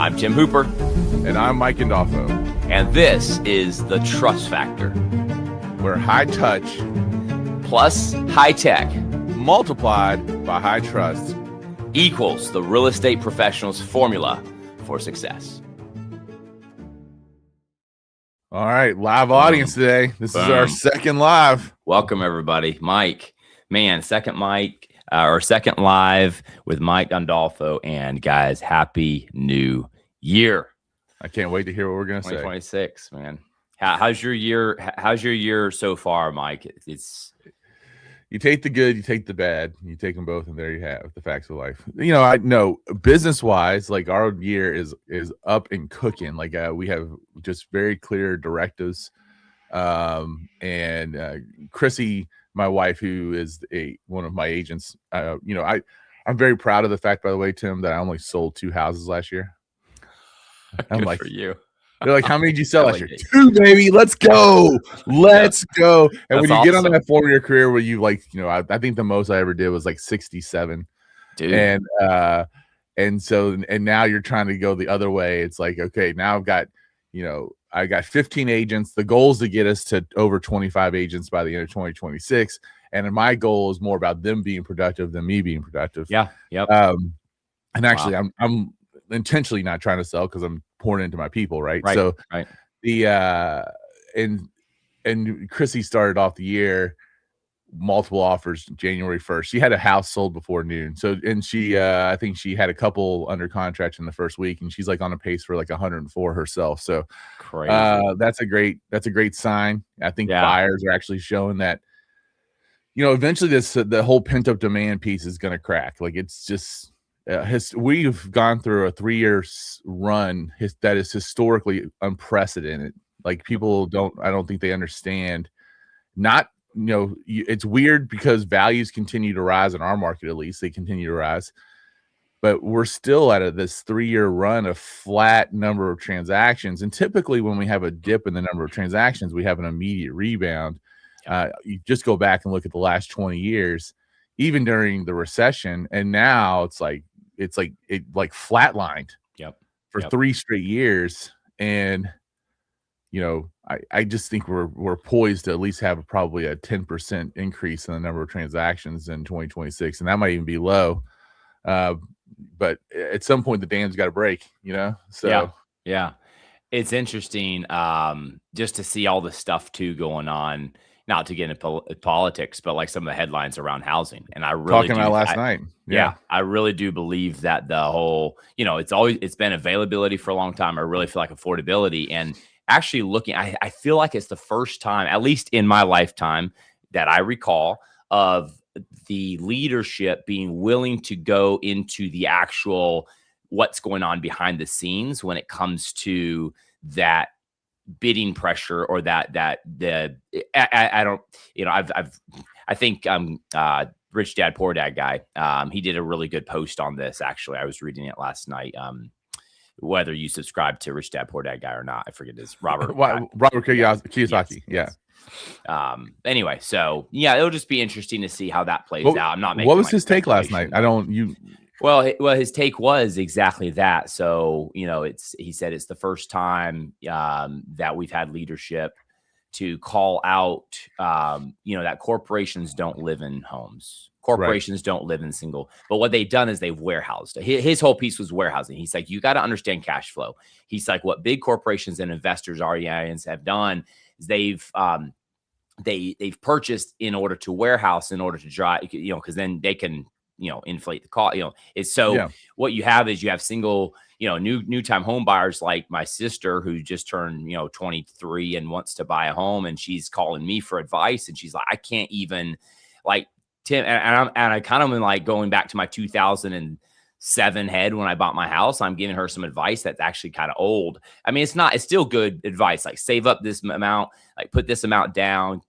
I'm Tim Hooper. And I'm Mike Gandolfo. And this is The Trust Factor, where high touch plus high tech multiplied by high trust equals the real estate professional's formula for success. All right, live audience today. This is our second live. Welcome, everybody. Mike, man, second live with Mike Gandolfo. And guys, happy new year. I can't wait to hear what we're going to say. 2026, man. How's your year? How's your year so far, Mike? You take the good, you take the bad, you take them both, and there you have the facts of life. You know, I know business-wise, like our year is up and cooking. Like we have just very clear directives. And Chrissy, my wife, who is one of my agents, I'm very proud of the fact, by the way, Tim, that I only sold 2 houses last year. I'm Good like, for you. They're like, how many did you sell last year? 2, baby. Let's go. Let's go. And when you get on that 4-year career where you I think the most I ever did was like 67. Dude. And now you're trying to go the other way. It's like, okay, now I got 15 agents. The goal is to get us to over 25 agents by the end of 2026. And my goal is more about them being productive than me being productive. Yeah. Yep. And actually I'm intentionally not trying to sell because I'm pouring into my people, right? So the and Chrissy started off the year multiple offers January 1st. She had a house sold before noon. So and she I think she had a couple under contract in the first week, and she's like on a pace for like 104 herself. So crazy. That's a great sign. I think buyers are actually showing that eventually the whole pent-up demand piece is going to crack. Like it's just we've gone through a 3-year run that is historically unprecedented. Like people I don't think they understand. It's weird because values continue to rise in our market. At least they continue to rise, but we're still at this 3-year run of flat number of transactions. And typically when we have a dip in the number of transactions, we have an immediate rebound. You just go back and look at the last 20 years, even during the recession, and now it flatlined for 3 straight years. And I just think we're poised to at least have probably a 10% increase in the number of transactions in 2026, and that might even be low. But at some point the dam's got to break, So yeah, it's interesting just to see all the stuff too going on. Not to get into politics, but like some of the headlines around housing. And I really talking about last night. Yeah, I really do believe that the whole, it's been availability for a long time. I really feel like affordability, and actually looking, I feel like it's the first time, at least in my lifetime, that I recall of the leadership being willing to go into the actual what's going on behind the scenes when it comes to that bidding pressure or I think Rich Dad Poor Dad guy, he did a really good post on this. Actually, I was reading it last night. Whether you subscribe to Rich Dad Poor Dad guy or not, I forget his Robert Kiyosaki. Yes. Anyway, so it'll just be interesting to see how that plays out. I'm not making what was his take last night? Well, his take was exactly that. So, he said it's the first time that we've had leadership to call out, that corporations don't live in homes. Corporations don't live in single. But what they've done is they've warehoused. His whole piece was warehousing. He's like, you got to understand cash flow. He's like, what big corporations and investors, REINs, have done is they've purchased in order to warehouse, in order to drive, because then they can inflate the cost. What you have is you have single, new time home buyers like my sister, who just turned 23 and wants to buy a home, and she's calling me for advice, and she's like, I can't even, like, Tim, and I kind of been like going back to my 2007 head when I bought my house. I'm giving her some advice that's actually kind of old. I mean, it's still good advice, like save up this amount, like put this amount down,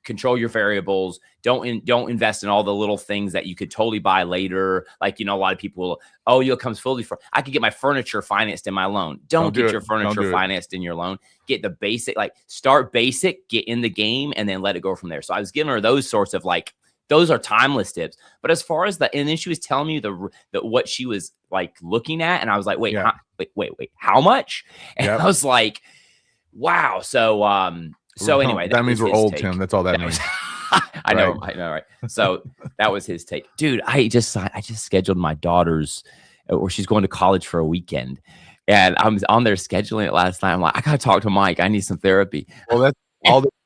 control your variables. Don't invest in all the little things that you could totally buy later. Like, a lot of people will, you'll come fully for, I could get my furniture financed in my loan. Don't get your furniture financed in your loan. Get the basic, like start basic, get in the game, and then let it go from there. So I was giving her those sorts of like those are timeless dips. But as far as and then she was telling me the what she was like looking at, and I was like, wait, wait, how much? And I was like, wow. So anyway, that means we're old, take. Tim. That's all that means. I know, right? So that was his take, dude. I just scheduled my daughter's, or she's going to college for a weekend, and I'm on there scheduling it last night. I'm like, I gotta talk to Mike. I need some therapy. Well, that's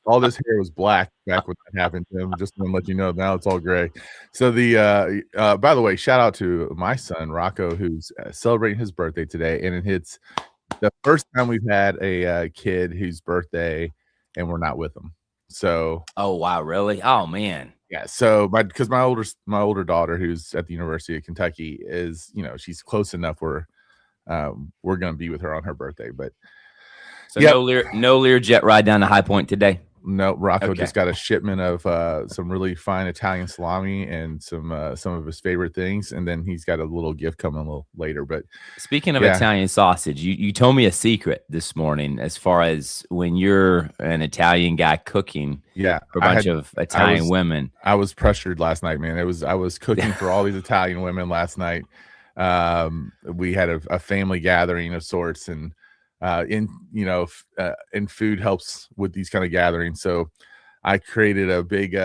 all this hair was black back when that happened, Tim. Just to let you know, now it's all gray. So by the way, shout out to my son Rocco, who's celebrating his birthday today, and it's the first time we've had a kid whose birthday and we're not with him. So, oh wow, really? Oh man, yeah. So because my older daughter, who's at the University of Kentucky, is she's close enough where we're gonna be with her on her birthday. But so no Learjet ride down to High Point today. No, Rocco just got a shipment of some really fine Italian salami and some of his favorite things, and then he's got a little gift coming a little later. But speaking of Italian sausage, you told me a secret this morning as far as when you're an Italian guy cooking for a bunch of Italian women. I was pressured last night, man. I was cooking for all these Italian women last night. We had a family gathering of sorts, and and food helps with these kind of gatherings. So I created a big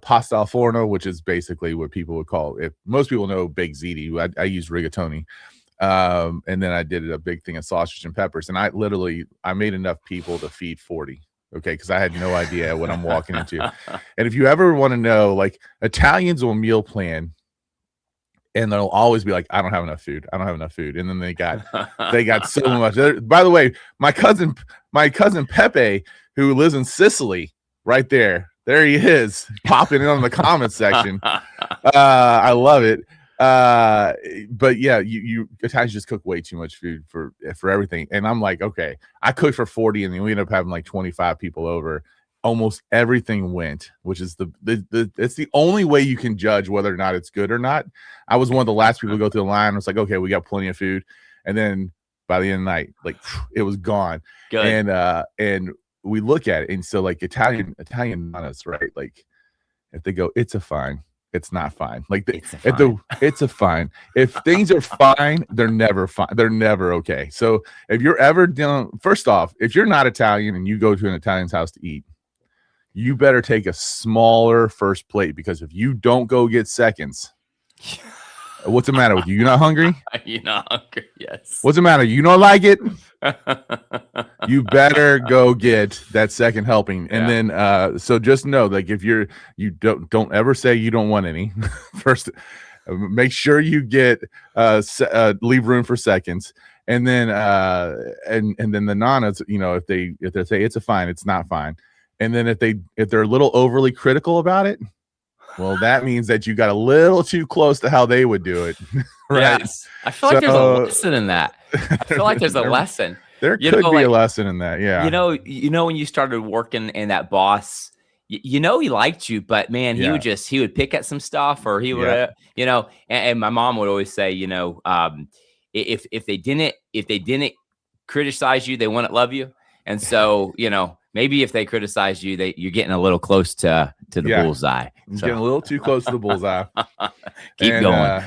pasta al forno, which is basically what people would call it. Most people know baked ziti. I use rigatoni. And then I did a big thing of sausage and peppers. And I made enough people to feed 40. Okay. Cause I had no idea what I'm walking into. And if you ever want to know, like, Italians will meal plan, and they'll always be like, I don't have enough food. And then they got so much. By the way, my cousin Pepe, who lives in Sicily, right there he is, popping in on the comment section. I love it. But yeah, you Italians just cook way too much food for everything. And I'm like, okay, I cooked for 40, and then we ended up having like 25 people over. Almost everything went, which is it's the only way you can judge whether or not it's good or not. I was one of the last people to go through the line. I was like, okay, we got plenty of food. And then by the end of the night, like, it was gone. Good. And we look at it. And so, like, Italian nanas, right? Like, if they go, it's a fine, it's not fine. Like, it's a fine. If things are fine, they're never fine. They're never okay. So if you're ever dealing, first off, if you're not Italian and you go to an Italian's house to eat, you better take a smaller first plate, because if you don't go get seconds, what's the matter with you? You're not hungry? You're not hungry, yes. What's the matter? You don't like it? You better go get that second helping. And then so just know, like, if you don't ever say you don't want any. First, make sure you get leave room for seconds. And then and then the nanas, if they say it's a fine, it's not fine. And then if they're a little overly critical about it, well, that means that you got a little too close to how they would do it. Right? Yes. I feel like there's a lesson in that. I feel like there's a lesson. There could be a lesson in that. Yeah. When you started working and that boss, he liked you, but man, he would pick at some stuff, or he would, and my mom would always say, if they didn't criticize you, they wouldn't love you. And so, maybe if they criticize you, you're getting a little close to the bullseye. So. Getting a little too close to the bullseye. Keep going.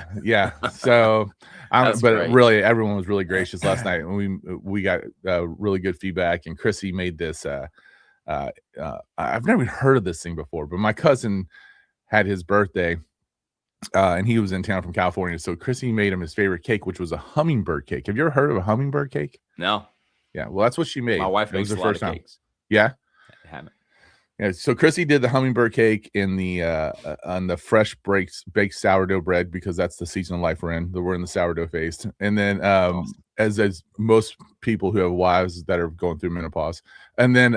So, but great. Really, everyone was really gracious last night, and we got really good feedback. And Chrissy made this. I've never heard of this thing before, but my cousin had his birthday, and he was in town from California. So Chrissy made him his favorite cake, which was a hummingbird cake. Have you ever heard of a hummingbird cake? No. Yeah, well, that's what she made. My wife makes a lot of cakes. Yeah, I haven't. Yeah. So Chrissy did the hummingbird cake in the on the fresh baked sourdough bread, because that's the season of life we're in. We're in the sourdough phase, and then as most people who have wives that are going through menopause, and then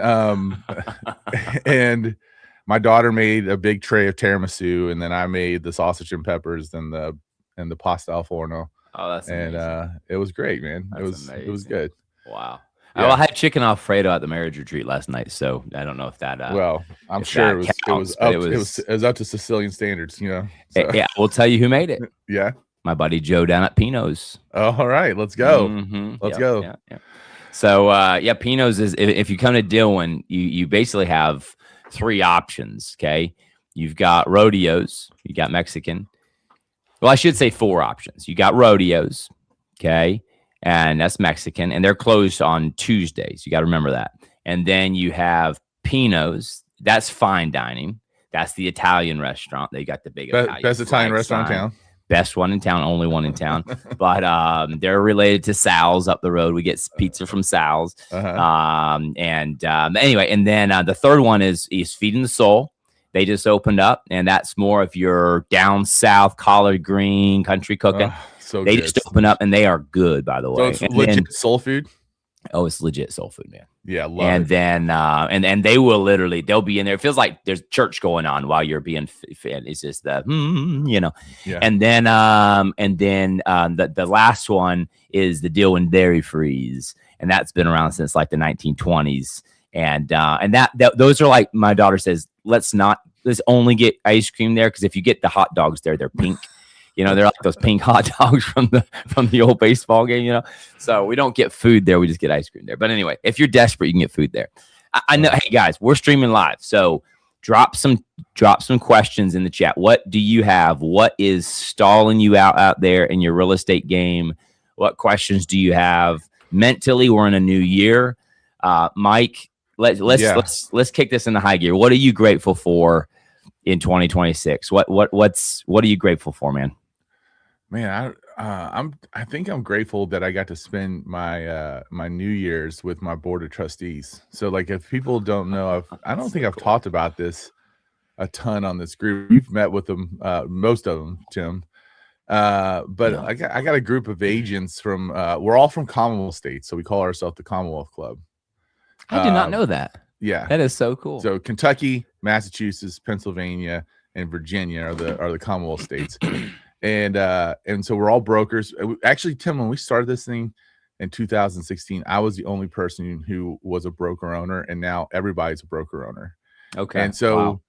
and my daughter made a big tray of tiramisu, and then I made the sausage and peppers and the pasta al forno. Oh, that's amazing. And it was great, man. That's it was good. Wow. Yeah. Well, I had chicken Alfredo at the marriage retreat last night, so I don't know if that. Well, I'm sure it was up to Sicilian standards, So. Yeah, we'll tell you who made it. Yeah, my buddy Joe down at Pino's. Oh, all right, let's go. Mm-hmm. Let's go. Yeah. So, Pino's is, if you come to Dillon, you basically have three options. Okay, you've got rodeos, you got Mexican. Well, I should say 4 options. You got rodeos, okay, and that's Mexican, and they're closed on Tuesdays. You got to remember that. And then you have Pino's. That's fine dining. That's the Italian restaurant. They got the big best Italian restaurant in town. Best one in town, only one in town. But they're related to Sal's up the road. We get pizza from Sal's. Anyway, and then the third one is Feeding the Soul. They just opened up, and that's more of your down south, collard green, country cooking. They just opened up, and they are good, by the way. So it's legit soul food? Oh, it's legit soul food, man. Yeah, then and they will literally, they'll be in there. It feels like there's church going on while you're being fed. It's just the Yeah. And then the last one is the Dillwyn Dairy Freeze, and that's been around since like the 1920s. And that those are like, my daughter says, let's only get ice cream there, because if you get the hot dogs there, they're pink. They're like those pink hot dogs from the old baseball game, So we don't get food there. We just get ice cream there. But anyway, if you're desperate, you can get food there. I know. Hey, guys, we're streaming live. So drop some questions in the chat. What do you have? What is stalling you out there in your real estate game? What questions do you have? Mentally, we're in a new year. Mike, let's kick this into high gear. What are you grateful for in 2026? What are you grateful for, man? Man, I think I'm grateful that I got to spend my my New Year's with my board of trustees. So like, if people don't know, I don't think I've talked about this a ton on this group. You've met with them, most of them, Tim. But I got a group of agents from we're all from Commonwealth states, so we call ourselves the Commonwealth Club. I did not know that. Yeah, that is so cool. So Kentucky, Massachusetts, Pennsylvania, and Virginia are the Commonwealth states. And so we're all brokers. Actually, Tim, when we started this thing in 2016, I was the only person who was a broker owner, and now everybody's a broker owner. Okay. And so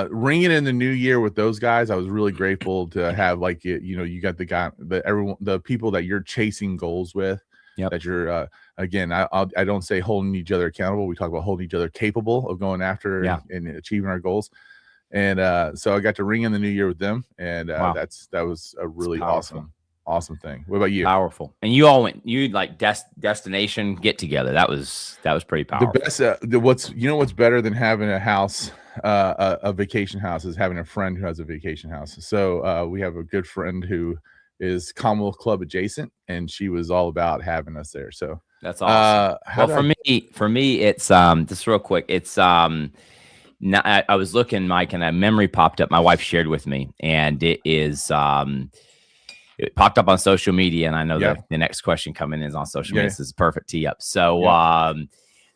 ringing in the new year with those guys, I was really grateful to have, like, you got the people that you're chasing goals with. Yep. That you're again, I don't say holding each other accountable. We talk about holding each other capable of going after and achieving our goals. And so I got to ring in the new year with them, and that was a really awesome thing. What about you? Powerful. And you all went, like destination get together. That was pretty powerful. The best. What's better than having a house, a vacation house, is having a friend who has a vacation house. So we have a good friend who is Commonwealth Club adjacent, and she was all about having us there. So that's awesome. For me, it's just real quick. It's now, I was looking, Mike, and a memory popped up. My wife shared with me, and it is it popped up on social media. And I know that the next question coming in is on social media. This is a perfect tee up. So,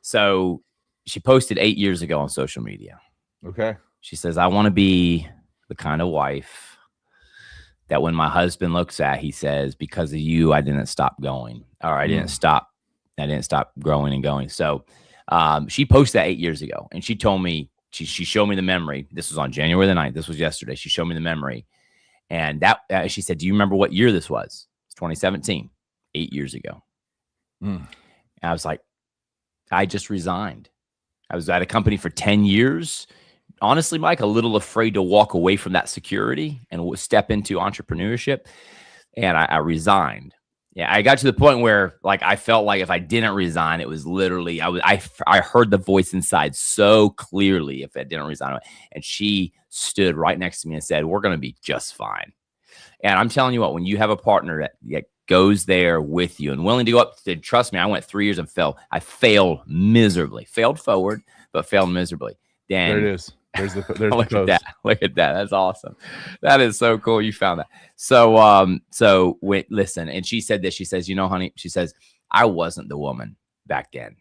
so she posted 8 years ago on social media. Okay. She says, "I want to be the kind of wife that when my husband looks at, he says, because of you, I didn't stop going, or I didn't stop growing and going." So, she posted that 8 years ago, and she told me. She showed me the memory. This was on January the 9th. This was yesterday. She showed me the memory. And that she said, "Do you remember what year this was?" It's 2017, 8 years ago. And I was like, I just resigned. I was at a company for 10 years. Honestly, Mike, a little afraid to walk away from that security and step into entrepreneurship. And I resigned. Yeah, I got to the point where, like, I felt like if I didn't resign, it was literally I heard the voice inside so clearly if I didn't resign. And she stood right next to me and said, "We're going to be just fine." And I'm telling you what, when you have a partner that goes there with you and willing to go up, to trust me, I went 3 years and failed. I failed miserably, failed forward, but failed miserably. Then there it is. There's the look at that. Look at that. That's awesome. That is so cool. You found that. So listen, and she said this. She says, honey, she says, I wasn't the woman back then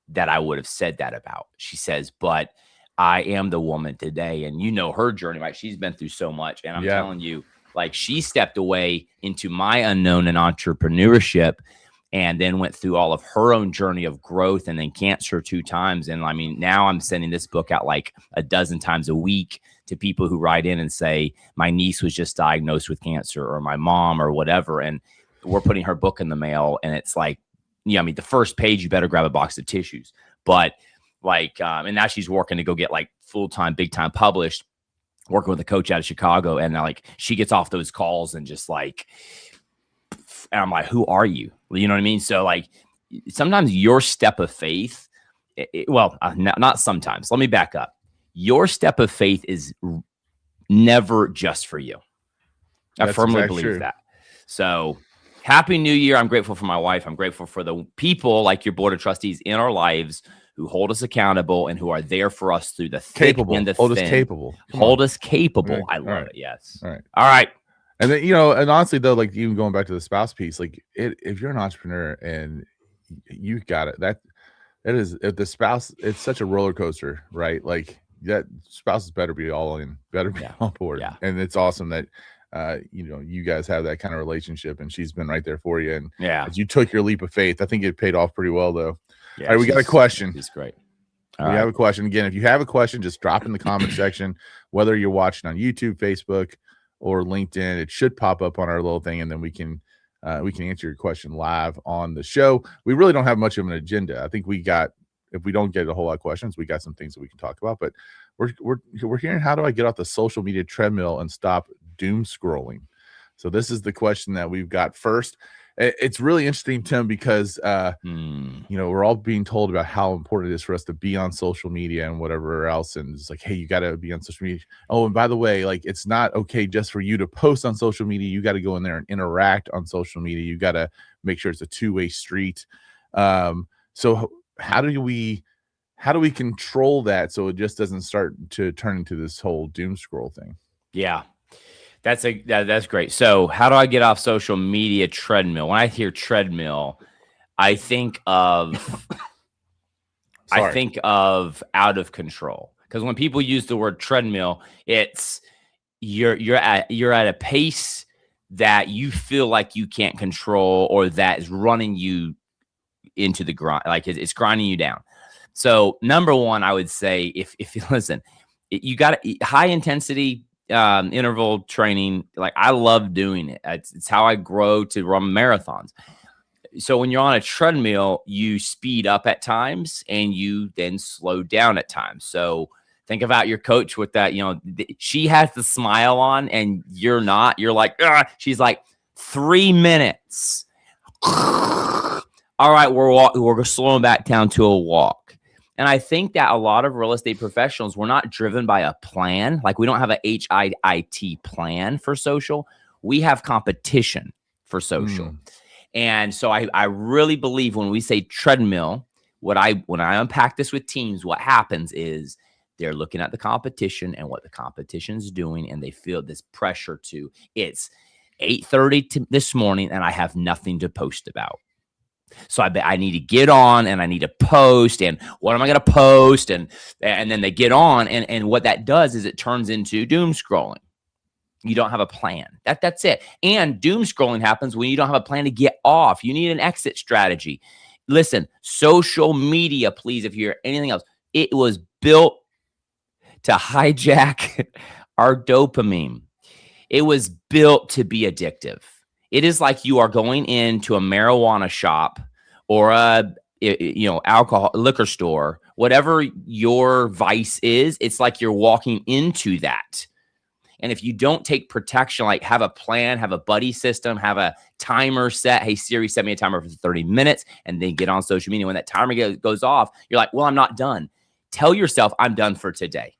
that I would have said that about. She says, but I am the woman today. And her journey, right? She's been through so much. And I'm telling you, like, she stepped away into my unknown in entrepreneurship, and then went through all of her own journey of growth, and then cancer 2 times. And I mean, now I'm sending this book out like a dozen times a week to people who write in and say, my niece was just diagnosed with cancer, or my mom, or whatever. And we're putting her book in the mail, and it's like, the first page, you better grab a box of tissues. But like, and now she's working to go get like full-time, big time published. working with a coach out of Chicago, and like she gets off those calls and just like, and I'm like, who are you? You know what I mean? So like sometimes your step of faith, not sometimes. Let me back up. Your step of faith is never just for you. I firmly believe that. So happy New Year. I'm grateful for my wife. I'm grateful for the people like your board of trustees in our lives who hold us accountable and who are there for us through the thick and the thin. Hold us capable. Hold us capable. Right. I love it. Yes. All right. All right. And then, you know, and honestly though, like even going back to the spouse piece, like if you're an entrepreneur and you got it, if the spouse, it's such a roller coaster, right? Like that spouses better be all in, better be on board. Yeah. And it's awesome that, you know, you guys have that kind of relationship and she's been right there for you. And as you took your leap of faith, I think it paid off pretty well though. Yeah, all right, we got a question. It's great. We have a question. Again, if you have a question, just drop in the comment section, whether you're watching on YouTube, Facebook, or LinkedIn. It should pop up on our little thing, and then we can answer your question live on the show. We really don't have much of an agenda. I think if we don't get a whole lot of questions, we got some things that we can talk about. But we're hearing, how do I get off the social media treadmill and stop doom scrolling? So this is the question that we've got first. It's really interesting, Tim, because you know, we're all being told about how important it is for us to be on social media and whatever else, and it's like, hey, you got to be on social media. Oh, and by the way, like it's not okay just for you to post on social media. You got to go in there and interact on social media. You got to make sure it's a two-way street. So how do we control that so it just doesn't start to turn into this whole doom scroll thing? Yeah. That's great. So how do I get off social media treadmill? When I hear treadmill, I think of out of control. Because when people use the word treadmill, it's you're at a pace that you feel like you can't control, or that is running you into the grind, like it's grinding you down. So number one, I would say if you listen, you got high intensity interval training. Like I love doing it. It's how I grow to run marathons. So when you're on a treadmill, you speed up at times and you then slow down at times. So think about your coach with that, you know, she has the smile on and you're not, you're like, ugh. She's like 3 minutes. All right. We're slowing back down to a walk. And I think that a lot of real estate professionals, we're not driven by a plan. Like we don't have a HIIT plan for social. We have competition for social. And so I really believe when we say treadmill, when I unpack this with teams, what happens is they're looking at the competition and what the competition's doing, and they feel this pressure to, it's 8:30 this morning and I have nothing to post about. So I need to get on and I need to post, and what am I going to post? And then they get on, and what that does is it turns into doom scrolling. You don't have a plan. That's it. And doom scrolling happens when you don't have a plan to get off. You need an exit strategy. Listen, social media, please, if you hear anything else, it was built to hijack our dopamine. It was built to be addictive. It is like you are going into a marijuana shop or a alcohol liquor store, whatever your vice is. It's like you're walking into that. And if you don't take protection, like have a plan, have a buddy system, have a timer set. Hey, Siri, set me a timer for 30 minutes, and then get on social media. When that timer goes off, you're like, well, I'm not done. Tell yourself I'm done for today.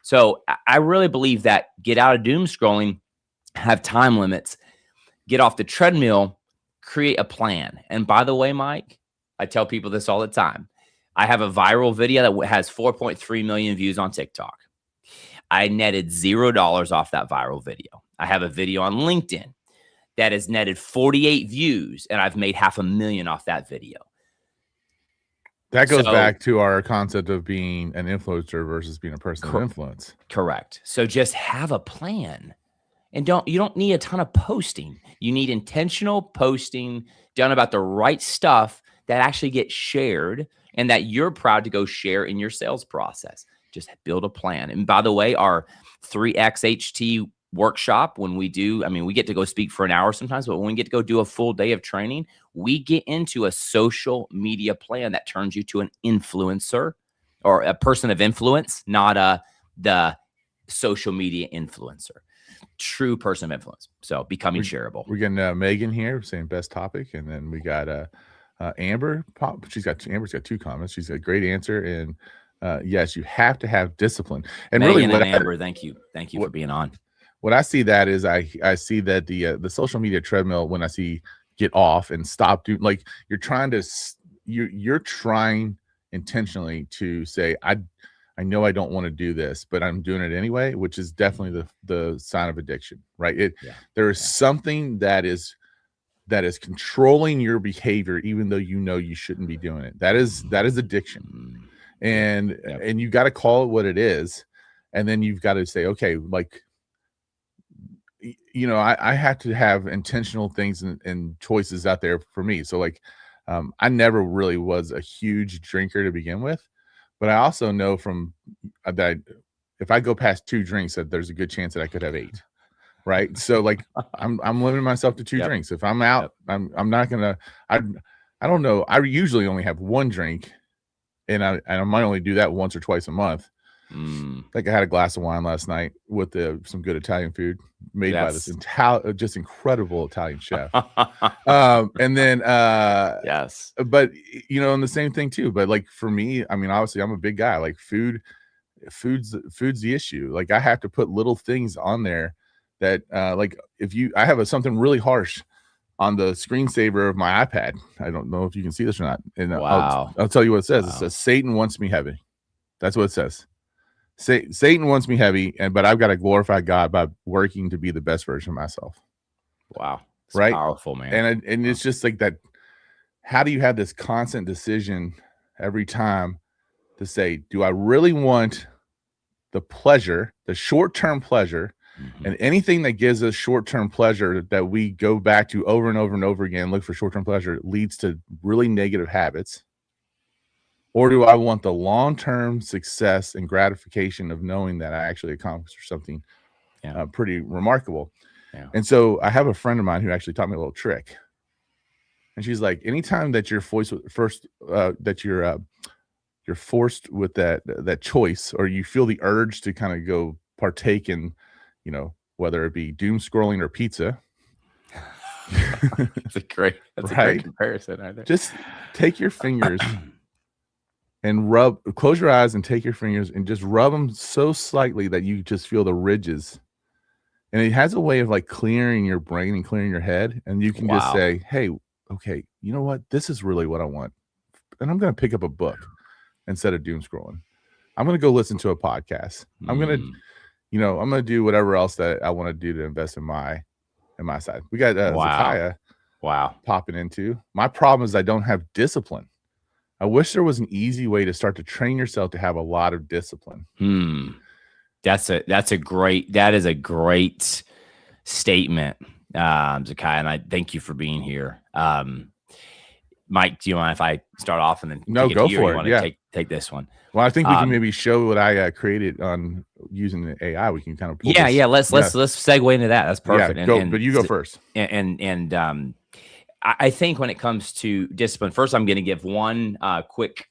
So I really believe that get out of doom scrolling, have time limits, get off the treadmill, create a plan. And by the way, Mike, I tell people this all the time. I have a viral video that has 4.3 million views on TikTok. I netted $0 off that viral video. I have a video on LinkedIn that has netted 48 views, and I've made $500,000 off that video. That goes back to our concept of being an influencer versus being a person of influence. Correct. So just have a plan. And you don't need a ton of posting. You need intentional posting done about the right stuff that actually gets shared and that you're proud to go share in your sales process. Just build a plan. And by the way, our 3XHT workshop, when we do, we get to go speak for an hour sometimes, but when we get to go do a full day of training, we get into a social media plan that turns you to an influencer or a person of influence, not the social media influencer, true person of influence. So becoming shareable. We're getting Megan here saying best topic. And then we got Amber. Amber's got 2 comments. She's got a great answer. And yes, you have to have discipline. And Megan really, and Amber, thank you for being on. What I see that is I see that the social media treadmill, when I see get off and stop doing, like you're trying intentionally to say, I know I don't want to do this, but I'm doing it anyway, which is definitely the sign of addiction, right? There is something that is controlling your behavior, even though you know you shouldn't be doing it. That is addiction. And you got to call it what it is. And then you've got to say, okay, like, I have to have intentional things and choices out there for me. So like, I never really was a huge drinker to begin with, but I also know from that if I go past 2 drinks, that there's a good chance that I could have 8. Right. So like I'm limiting myself to 2 drinks. If I'm out, I'm not gonna, I don't know. I usually only have 1 drink, and I might only do that once or twice a month. Like I had a glass of wine last night with some good Italian food made by this just incredible Italian chef. And then yes, but and the same thing too. But like for me, I mean, obviously I'm a big guy. Like food's the issue. Like I have to put little things on there that like I have something really harsh on the screensaver of my iPad. I don't know if you can see this or not. And wow. I'll tell you what it says. It says Satan wants me heavy. That's what it says. Satan wants me heavy, but I've got to glorify God by working to be the best version of myself. Wow. It's right. Powerful, man. And it's just like that. How do you have this constant decision every time to say, do I really want the pleasure, the short-term pleasure, and anything that gives us short-term pleasure that we go back to over and over and over again, look for short-term pleasure, leads to really negative habits? Or do I want the long-term success and gratification of knowing that I actually accomplished something pretty remarkable? Yeah. And so I have a friend of mine who actually taught me a little trick. And she's like, anytime that you're forced with that choice, or you feel the urge to kind of go partake in, whether it be doom scrolling or pizza. That's a great comparison. I think. Just take your fingers and close your eyes and take your fingers and just rub them so slightly that you just feel the ridges. And it has a way of like clearing your brain and clearing your head. And you can just say, hey, okay, you know what? This is really what I want. And I'm going to pick up a book instead of doom scrolling. I'm going to go listen to a podcast. I'm going to do whatever else that I want to do to invest in my side. We got Zakaya popping into. My problem is I don't have discipline. I wish there was an easy way to start to train yourself to have a lot of discipline. That is a great statement, Zakaya, and I thank you for being here. Mike, do you mind if I start off and then go for it? Yeah, take this one. Well, I think we can maybe show what I created on using the AI. We can kind of let's segue into that. That's perfect. Yeah, but you go first. I think when it comes to discipline, first I'm going to give one quick.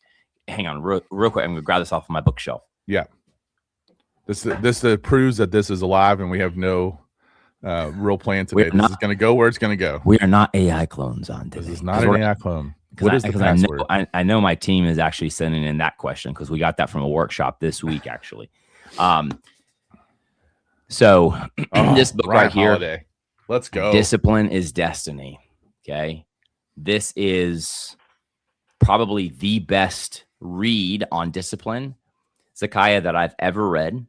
Hang on, real quick. I'm going to grab this off of my bookshelf. Yeah, this proves that this is alive, and we have no real plan today. This is going to go where it's going to go. We are not AI clones on today. This is not an AI clone. What is the password? I know my team is actually sending in that question because we got that from a workshop this week, actually. So this book right here, Holiday. Let's go. Discipline is Destiny. Okay. This is probably the best read on discipline, Zakaya, that I've ever read.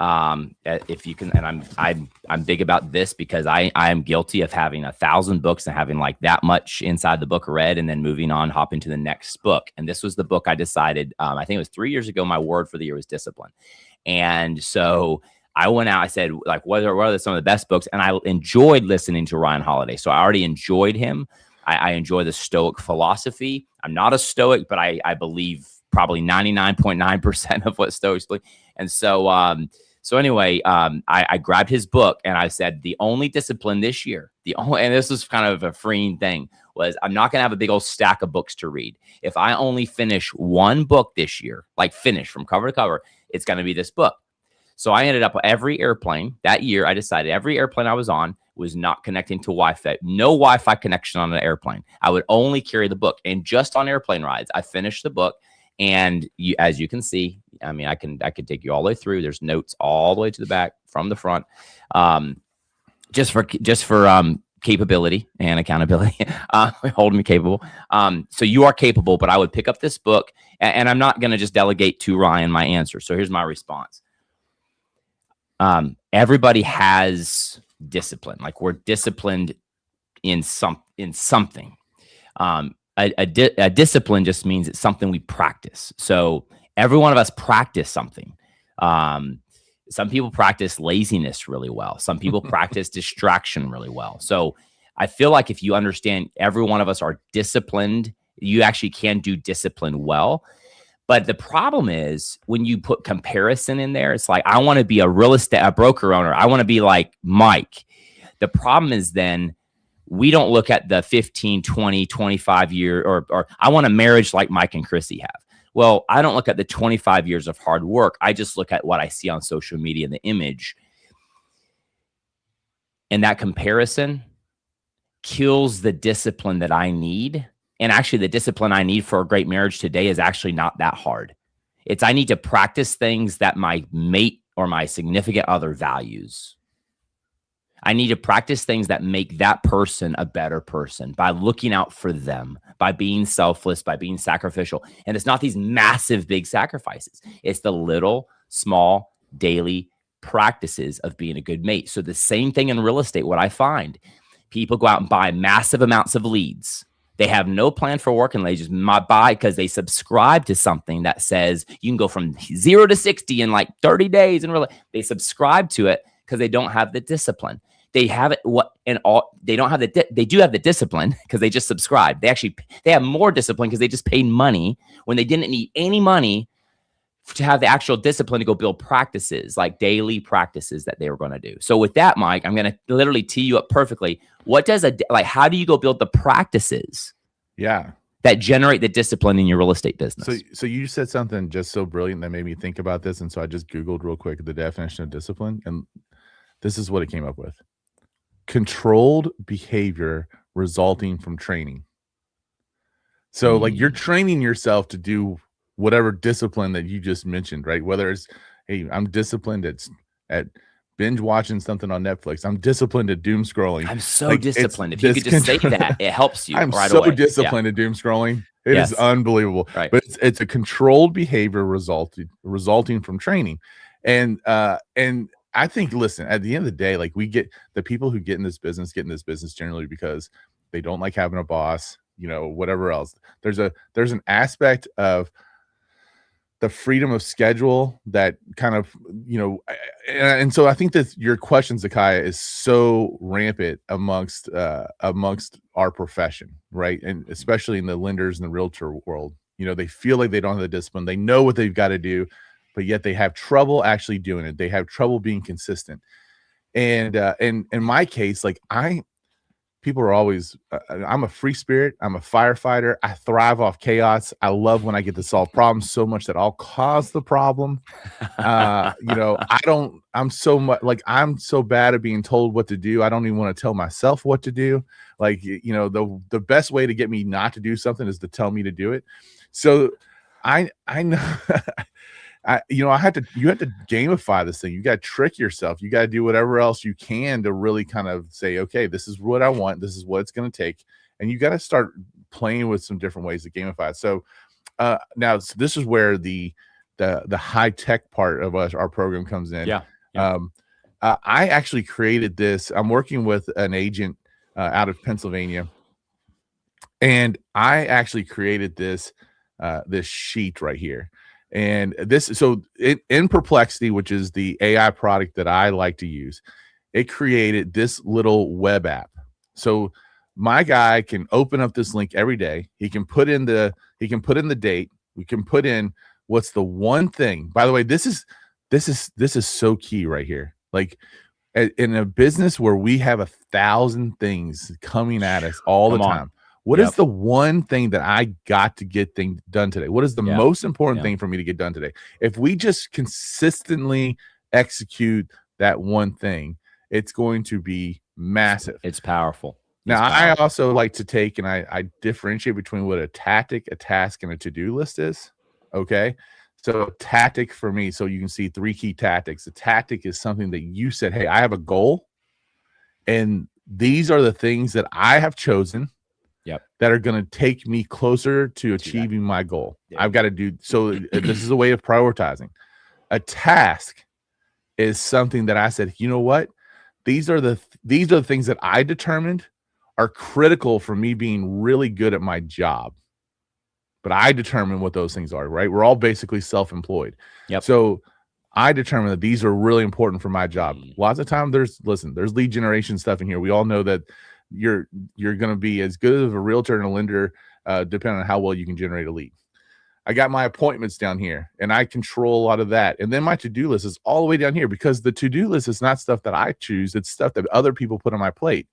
If you can, and I'm big about this because I am guilty of having 1,000 books and having like that much inside the book read and then moving on, hop into the next book. And this was the book I decided, I think it was 3 years ago, my word for the year was discipline. And so I went out, I said, like, what are some of the best books? And I enjoyed listening to Ryan Holiday. So I already enjoyed him. I enjoy the Stoic philosophy. I'm not a Stoic, but I believe probably 99.9% of what Stoics believe. And so, so anyway, I grabbed his book and I said, the only discipline this year, and this was kind of a freeing thing, was I'm not going to have a big old stack of books to read. If I only finish one book this year, like finish from cover to cover, it's going to be this book. So I ended up every airplane that year. I decided every airplane I was on was not connecting to Wi-Fi. No Wi-Fi connection on an airplane. I would only carry the book. And just on airplane rides, I finished the book. And as you can see, I mean, I can take you all the way through. There's notes all the way to the back from the front, just for capability and accountability, holding me capable. So you are capable, but I would pick up this book, and I'm not going to just delegate to Ryan my answer. So here's my response. Everybody has discipline. Like, we're disciplined in something. A discipline just means it's something we practice. So every one of us practice something. Some people practice laziness really well. Some people practice distraction really well. So I feel like if you understand every one of us are disciplined, you actually can do discipline well. But the problem is when you put comparison in there, it's like, I want to be a broker owner. I want to be like Mike. The problem is then we don't look at the 15, 20, 25 year, or I want a marriage like Mike and Chrissy have. Well, I don't look at the 25 years of hard work. I just look at what I see on social media and the image. And that comparison kills the discipline that I need. And actually, the discipline I need for a great marriage today is actually not that hard. It's I need to practice things that my mate or my significant other values. I need to practice things that make that person a better person by looking out for them, by being selfless, by being sacrificial. And it's not these massive, big sacrifices. It's the little, small, daily practices of being a good mate. So the same thing in real estate, what I find, people go out and buy massive amounts of leads. They have no plan for working. They just buy because they subscribe to something that says you can go from 0 to 60 in like 30 days. And really, they subscribe to it because they don't have the discipline. They have it. They don't have they do have the discipline because they just subscribe. They have more discipline because they just paid money when they didn't need any money to have the actual discipline to go build practices, like daily practices that they were going to do. So with that, Mike, I'm going to literally tee you up perfectly. What does how do you go build the practices? Yeah. That generate the discipline in your real estate business? So you said something just so brilliant that made me think about this. And so I just Googled real quick the definition of discipline. And this is what it came up with. Controlled behavior resulting from training. So like you're training yourself to do whatever discipline that you just mentioned, right? Whether it's, hey, I'm disciplined at binge watching something on Netflix. I'm disciplined at doom scrolling. I'm so disciplined. If you could just say that, it helps you. I'm right so away. disciplined at doom scrolling. It is unbelievable. Right. But it's a controlled behavior resulting from training. And I think, listen, at the end of the day, like we get the people who get in this business generally because they don't like having a boss, whatever else. There's an aspect of the freedom of schedule that kind of, and so I think that your question, Zakiah, is so rampant amongst our profession, right? And especially in the lenders and the realtor world, they feel like they don't have the discipline. They know what they've got to do, but yet they have trouble actually doing it. They have trouble being consistent. And in my case, like people are always, I'm a free spirit. I'm a firefighter. I thrive off chaos. I love when I get to solve problems so much that I'll cause the problem. I'm so bad at being told what to do. I don't even want to tell myself what to do. Like, the best way to get me not to do something is to tell me to do it. So I know, you have to gamify this thing. You got to trick yourself. You got to do whatever else you can to really kind of say, okay, this is what I want. This is what it's going to take. And you got to start playing with some different ways to gamify it. So now this is where the high tech part of our program comes in. Yeah. I actually created this. I'm working with an agent out of Pennsylvania, and I actually created this sheet right here. And in Perplexity, which is the AI product that I like to use, it created this little web app. So my guy can open up this link every day. He can put in the date. We can put in what's the one thing. By the way, this is so key right here. Like in a business where we have 1,000 things coming at us all the time. What is the one thing that I got to get done today? What is the most important thing for me to get done today? If we just consistently execute that one thing, it's going to be massive. It's powerful. Now, I also like to take, and I differentiate between what a tactic, a task, and a to-do list is. Okay. So a tactic for me, so you can see 3 key tactics. A tactic is something that you said, hey, I have a goal, and these are the things that I have chosen that are going to take me closer to achieving my goal. I've got to do, so this is a way of prioritizing. A task is something that I said, you know what? These are the things that I determined are critical for me being really good at my job. But I determine what those things are, right? We're all basically self-employed. So I determine that these are really important for my job. Lots of time there's lead generation stuff in here. We all know that you're going to be as good of a realtor and a lender, depending on how well you can generate a lead. I got my appointments down here, and I control a lot of that. And then my to-do list is all the way down here, because the to-do list is not stuff that I choose. It's stuff that other people put on my plate.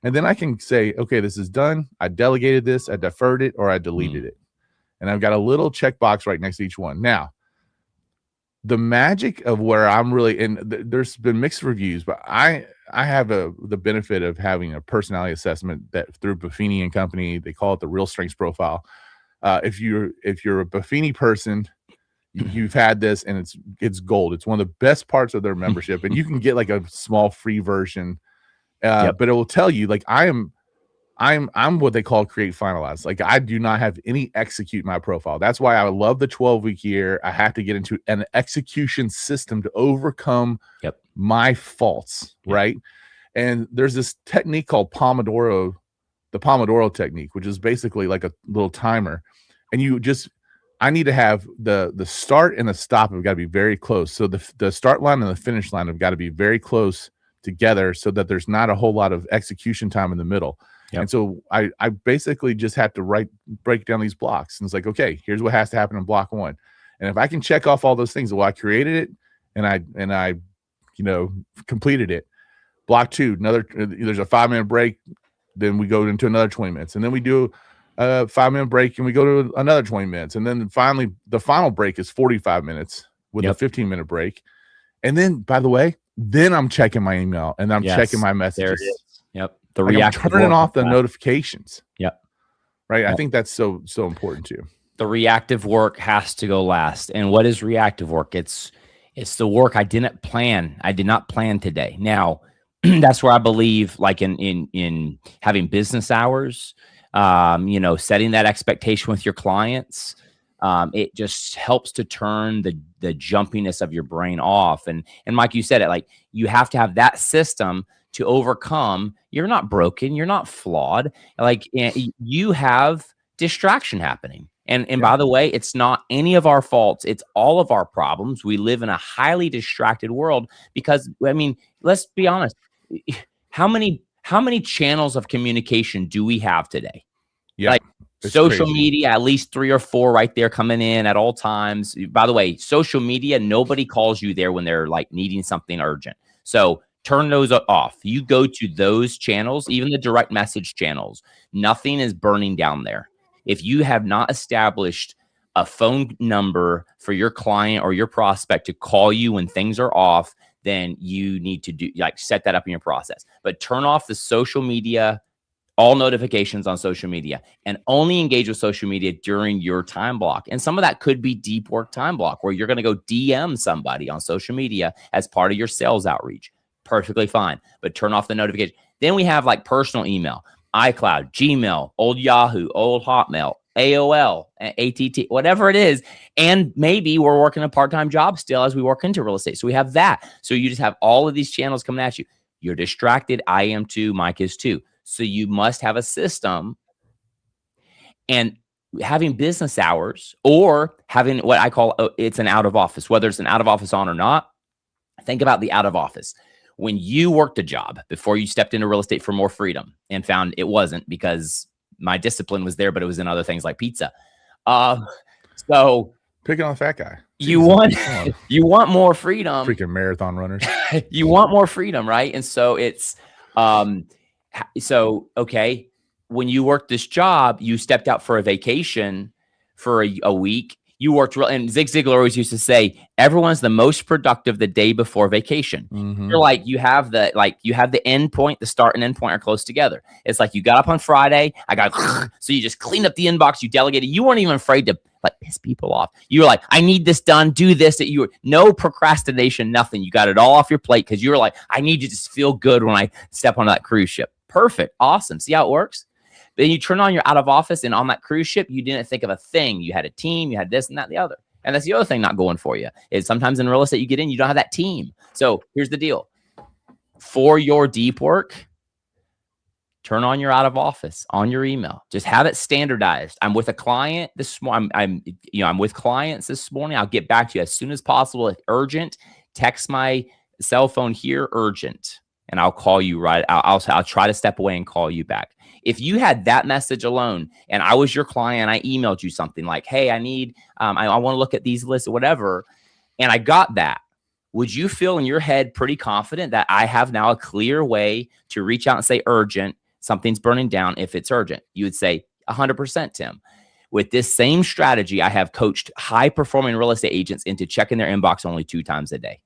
And then I can say, okay, this is done. I delegated this, I deferred it, or I deleted it. And I've got a little checkbox right next to each one. Now, the magic of where I'm really, and there's been mixed reviews, but I have the benefit of having a personality assessment that through Buffini and Company, they call it the Real Strengths Profile. If you're a Buffini person, you've had this, and it's gold. It's one of the best parts of their membership, and you can get like a small free version. But it will tell you, like, I'm what they call create finalize. Like, I do not have any execute my profile. That's why I love the 12-week year. I have to get into an execution system to overcome my faults, right? And there's this technique called Pomodoro, the Pomodoro technique, which is basically like a little timer. And I need to have the start and the stop have got to be very close. So the start line and the finish line have got to be very close together, so that there's not a whole lot of execution time in the middle. And so I basically just have to break down these blocks. And it's like, okay, here's what has to happen in block 1. And if I can check off all those things, well, I created it and I completed it. Block 2, there's a 5-minute break. Then we go into another 20 minutes, and then we do a 5-minute break, and we go to another 20 minutes. And then finally, the final break is 45 minutes with a 15-minute break. And then, by the way, then I'm checking my email and I'm checking my messages. There it is. I'm turning off the notifications. Right. Yep. I think that's so important too. The reactive work has to go last. And what is reactive work? It's the work I didn't plan. I did not plan today. Now, that's where I believe, like in having business hours, setting that expectation with your clients. It just helps to turn the jumpiness of your brain off. And Mike, you said it, like, you have to have that system to overcome. You're not broken. You're not flawed. Like, you have distraction happening. And by the way, it's not any of our faults. It's all of our problems. We live in a highly distracted world because, I mean, let's be honest. How many channels of communication do we have today? Like, social media, at least 3 or 4 right there coming in at all times. By the way, social media, nobody calls you there when they're like needing something urgent. So turn those off. You go to those channels, even the direct message channels. Nothing is burning down there. If you have not established a phone number for your client or your prospect to call you when things are off, then you need to set that up in your process. But turn off the social media, all notifications on social media, and only engage with social media during your time block. And some of that could be deep work time block, where you're going to go DM somebody on social media as part of your sales outreach. Perfectly fine, but turn off the notification. Then we have like personal email, iCloud, Gmail, old Yahoo, old Hotmail, AOL, ATT, whatever it is. And maybe we're working a part-time job still as we work into real estate. So we have that. So you just have all of these channels coming at you. You're distracted. I am too. Mike is too. So you must have a system, and having business hours, or having what I call it's an out of office, whether it's an out of office on or not. Think about the out of office. When you worked a job before you stepped into real estate for more freedom and found it wasn't, because my discipline was there, but it was in other things like pizza. So picking on the fat guy. You want more freedom. Freaking marathon runners. You want more freedom, right? And so it's okay, when you worked this job, you stepped out for a vacation for a week. You worked real, and Zig Ziglar always used to say, everyone's the most productive the day before vacation. You're like, you have the end point, the start and end point are close together. It's like you got up on Friday, so you just cleaned up the inbox, you delegated, you weren't even afraid to like piss people off. You were like, I need this done, do this. That you were no procrastination, nothing. You got it all off your plate because you were like, I need to just feel good when I step on that cruise ship. Perfect. Awesome. See how it works? Then you turn on your out of office, and on that cruise ship, you didn't think of a thing. You had a team, you had this and that and the other. And that's the other thing not going for you is sometimes in real estate, you get in, you don't have that team. So here's the deal. For your deep work, turn on your out of office on your email. Just have it standardized. I'm with a client this morning. I'm with clients this morning. I'll get back to you as soon as possible. If urgent, text my cell phone here, urgent, and I'll call you right. I'll try to step away and call you back. If you had that message alone and I was your client, I emailed you something like, hey, I need, I want to look at these lists or whatever, and I got that, would you feel in your head pretty confident that I have now a clear way to reach out and say urgent, something's burning down if it's urgent? You would say 100%, Tim. With this same strategy, I have coached high-performing real estate agents into checking their inbox only 2 times a day.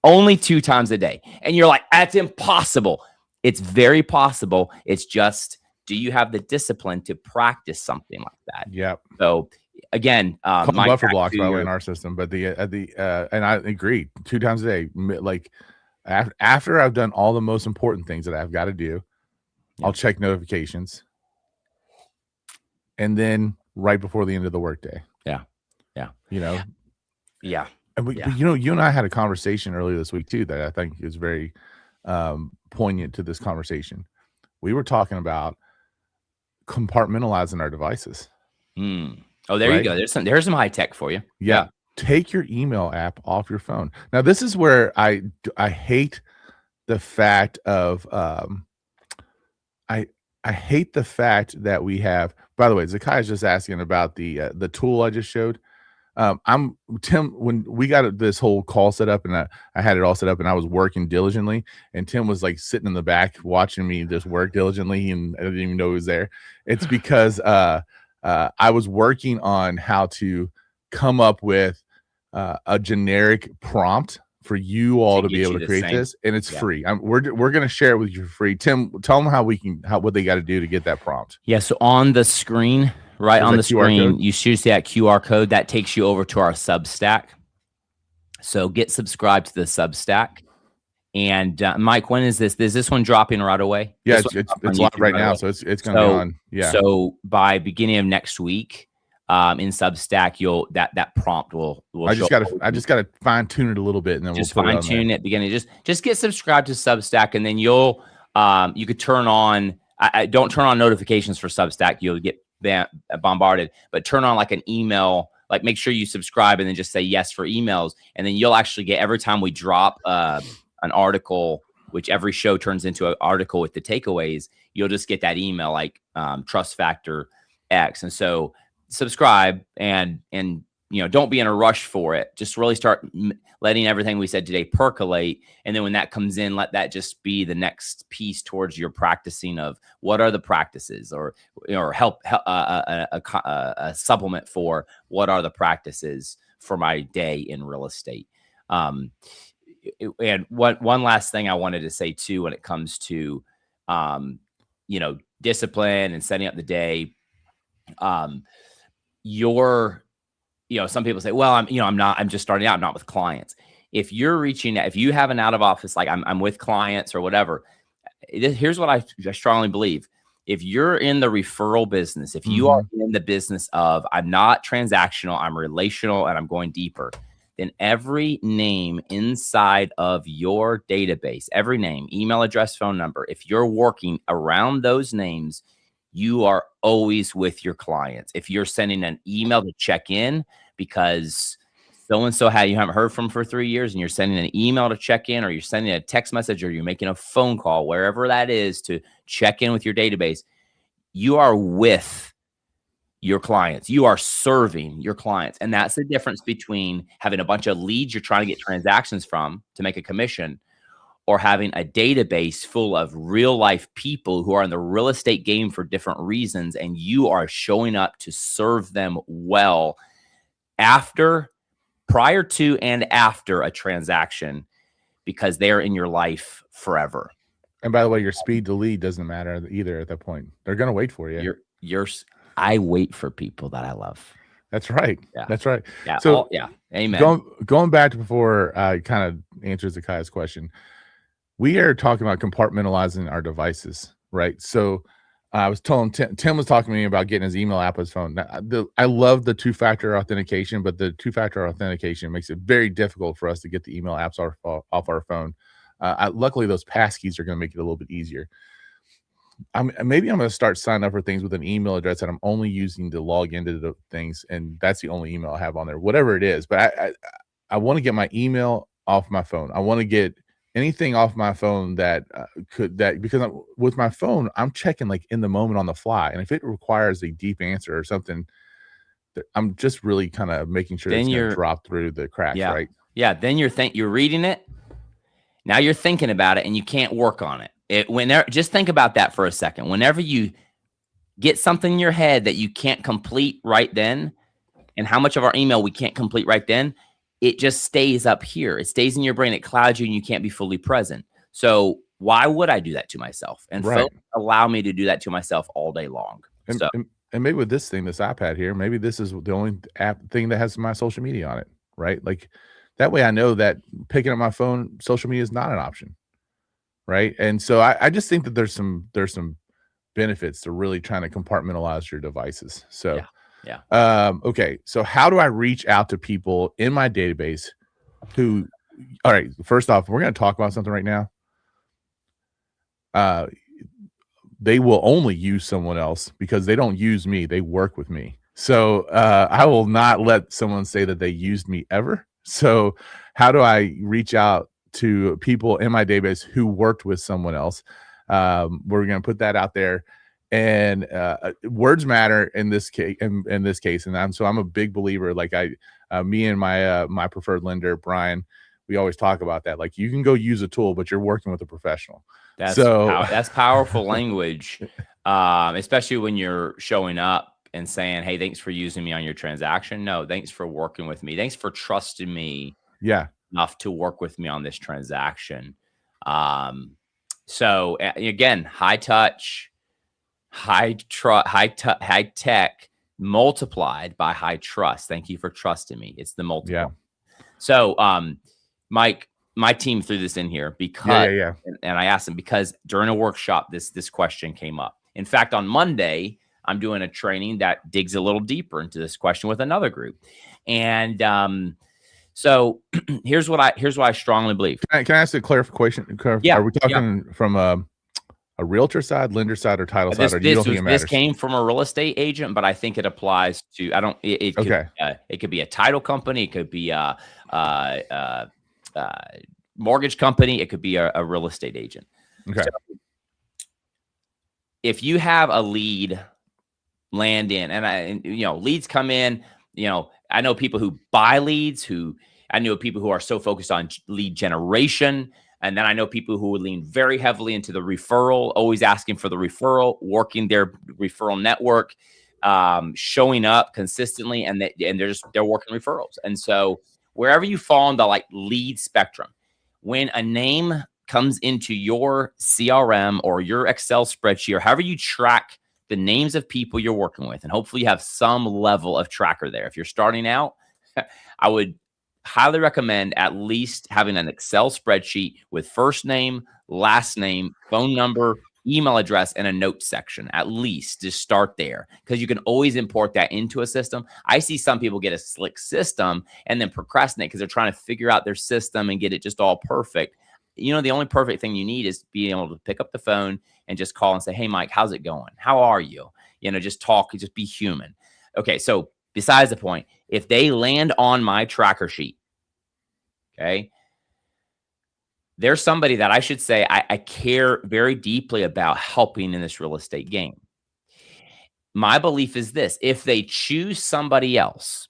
Only 2 times a day. And you're like, that's impossible. It's very possible. It's just, do you have the discipline to practice something like that? Yeah. So again, buffer blocks by the way in our system, but and I agree, 2 times a day. Like after I've done all the most important things that I've got to do, I'll check notifications, and then right before the end of the workday. Yeah. Yeah. And you and I had a conversation earlier this week too that I think is very poignant to this conversation. We were talking about compartmentalizing our devices. Oh, there you go. There's some high tech for you. Yeah. Take your email app off your phone. Now, this is where I hate the fact of I hate the fact that we have. By the way, Zakai's just asking about the tool I just showed. I'm Tim, when we got this whole call set up and I had it all set up and I was working diligently, and Tim was like sitting in the back watching me just work diligently, and I didn't even know he was there. It's because I was working on how to come up with a generic prompt for you all to be able to create this, and it's free. We're going to share it with you for free. Tim, tell them what they got to do to get that prompt. Yeah, so on the screen, right on the screen, you should see that QR code that takes you over to our Substack. So get subscribed to the Substack. And Mike, when is this? Is this one dropping right away? Yeah, it's live right now, so it's going to be on. Yeah. So by beginning of next week, in Substack, that prompt will. I just got to fine tune it a little bit, and then just fine tune it. Beginning, just get subscribed to Substack, and then you could turn on. I don't turn on notifications for Substack. You'll get bombarded, but turn on like an email. Like make sure you subscribe, and then just say yes for emails, and then you'll actually get every time we drop an article, which every show turns into an article with the takeaways. You'll just get that email like Trust Factor X, and so. Subscribe and don't be in a rush for it. Just really start letting everything we said today percolate, and then when that comes in, let that just be the next piece towards your practicing of what are the practices, or help a supplement for what are the practices for my day in real estate. And one last thing I wanted to say too, when it comes to discipline and setting up the day. Some people say, well, I'm just starting out, I'm not with clients. If you have an out of office, like I'm with clients or whatever, here's what I strongly believe. If you're in the referral business, if you are in the business of, I'm not transactional, I'm relational, and I'm going deeper, then every name inside of your database, every name, email address, phone number, if you're working around those names, you are always with your clients. If you're sending an email to check in because so-and-so you haven't heard from for 3 years, and you're sending an email to check in, or you're sending a text message, or you're making a phone call, wherever that is, to check in with your database, you are with your clients. You are serving your clients. And that's the difference between having a bunch of leads you're trying to get transactions from to make a commission, or having a database full of real life people who are in the real estate game for different reasons, and you are showing up to serve them well. prior to and after a transaction, because they're in your life forever. And by the way, your speed to lead doesn't matter either at that point. They're going to wait for you. I wait for people that I love. That's right. Yeah. That's right. Yeah. So Amen. Going back to before I kind of answers Zakai's question, we are talking about compartmentalizing our devices, right? So I was telling Tim was talking to me about getting his email app on his phone. I love the two-factor authentication, but the two-factor authentication makes it very difficult for us to get the email apps off our phone. Luckily, those passkeys are going to make it a little bit easier. Maybe I'm going to start signing up for things with an email address that I'm only using to log into the things, and that's the only email I have on there, whatever it is. But I want to get my email off my phone. I want to get anything off my phone that because with my phone, I'm checking like in the moment on the fly, and if it requires a deep answer or something, I'm just really kind of making sure it's going to drop through the cracks, right? Yeah. Then you're reading it. Now you're thinking about it, and you can't work on it. Just think about that for a second. Whenever you get something in your head that you can't complete right then, and how much of our email we can't complete right then, it just stays up here. It stays in your brain. It clouds you, and you can't be fully present. So why would I do that to myself? And folks allow me to do that to myself all day long. And maybe with this iPad here, maybe this is the only thing that has my social media on it, right? Like that way I know that picking up my phone, social media is not an option, right? And so I just think that there's some benefits to really trying to compartmentalize your devices. So okay. So how do I reach out to people in my database who, all right, first off, we're going to talk about something right now. They will only use someone else because they don't use me. They work with me. So I will not let someone say that they used me ever. So how do I reach out to people in my database who worked with someone else? We're going to put that out there. And words matter in this case. And I'm a big believer. Like me and my preferred lender, Brian, we always talk about that. Like you can go use a tool, but you're working with a professional. That's powerful language, especially when you're showing up and saying, "Hey, thanks for using me on your transaction." No, thanks for working with me. Thanks for trusting me. Enough to work with me on this transaction. So again, high touch. High tech multiplied by high trust. Thank you for trusting me. It's the multiple. So, Mike, my team threw this in here because, and I asked them because during a workshop, this question came up. In fact, on Monday, I'm doing a training that digs a little deeper into this question with another group. And, so here's what I strongly believe. Can I ask a clarification? Yeah. Are we talking from a realtor side, lender side, or title side? Or do you don't think it matters? This came from a real estate agent, but I think it applies to. It could be a title company. It could be a mortgage company. It could be a real estate agent. Okay. So if you have a lead land in, and leads come in. I know people who buy leads. I know people who are so focused on lead generation. And then I know people who would lean very heavily into the referral, always asking for the referral, working their referral network, showing up consistently, and they're working referrals. And so wherever you fall in the like lead spectrum, when a name comes into your CRM or your Excel spreadsheet, or however you track the names of people you're working with, and hopefully you have some level of tracker there. If you're starting out, I would highly recommend at least having an Excel spreadsheet with first name, last name, phone number, email address, and a notes section. At least just start there, because you can always import that into a system. I see some people get a slick system and then procrastinate because they're trying to figure out their system and get it just all perfect. The only perfect thing you need is being able to pick up the phone and just call and say, "Hey, Mike, how's it going? How are you?" Just talk, just be human. Okay, so besides the point, if they land on my tracker sheet, okay, there's somebody that I should say I care very deeply about helping in this real estate game. My belief is this: if they choose somebody else,